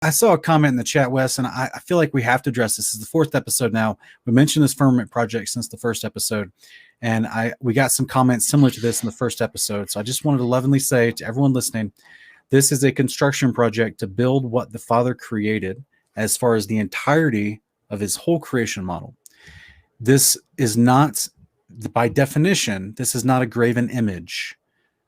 I saw a comment in the chat, Wes, and I feel like we have to address this. This is the fourth episode now. We mentioned this firmament project since the first episode, and we got some comments similar to this in the first episode. So I just wanted to lovingly say to everyone listening, this is a construction project to build what the Father created as far as the entirety of his whole creation model. This is not, by definition, this is not a graven image.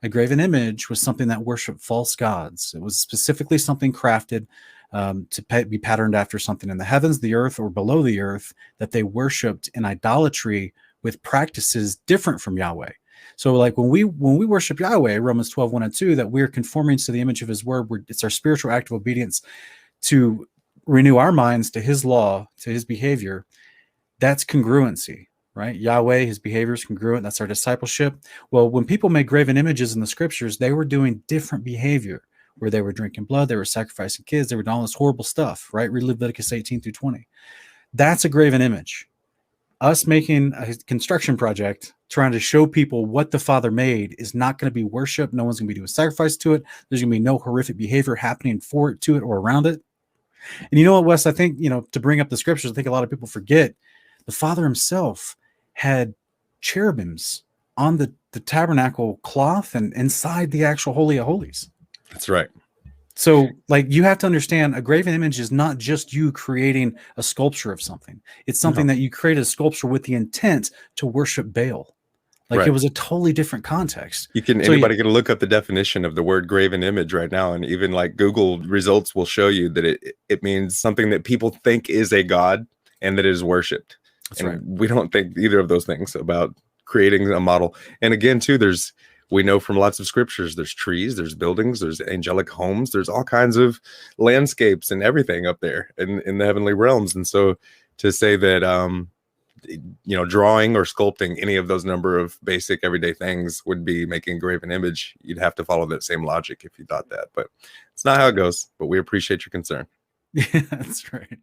A graven image was something that worshiped false gods. It was specifically something crafted to be patterned after something in the heavens, the earth, or below the earth that they worshipped in idolatry with practices different from Yahweh. So like when we worship Yahweh, Romans 12, 1 and 2, that we're conforming to the image of his word, it's our spiritual act of obedience to renew our minds to his law, to his behavior. That's congruency. Right? Yahweh, his behavior is congruent. That's our discipleship. Well, when people made graven images in the scriptures, they were doing different behavior where they were drinking blood, they were sacrificing kids, they were doing all this horrible stuff, right? Read Leviticus 18 through 20. That's a graven image. Us making a construction project, trying to show people what the Father made is not going to be worship. No one's going to be doing sacrifice to it. There's going to be no horrific behavior happening for it, to it, or around it. And you know what, Wes? I think, to bring up the scriptures, I think a lot of people forget the Father himself had cherubims on the tabernacle cloth and inside the actual Holy of Holies. That's right. So like you have to understand, a graven image is not just you creating a sculpture of something. It's something that you create a sculpture with the intent to worship Baal. Like It was a totally different context. Anybody can look up the definition of the word graven image right now, and even like Google results will show you that it means something that people think is a god and that it is worshipped. That's right. We don't think either of those things about creating a model. And again, too, we know from lots of scriptures, there's trees, there's buildings, there's angelic homes, there's all kinds of landscapes and everything up there in the heavenly realms. And so to say that, drawing or sculpting any of those number of basic everyday things would be making a graven image, you'd have to follow that same logic if you thought that. But it's not how it goes. But we appreciate your concern. Yeah, that's right.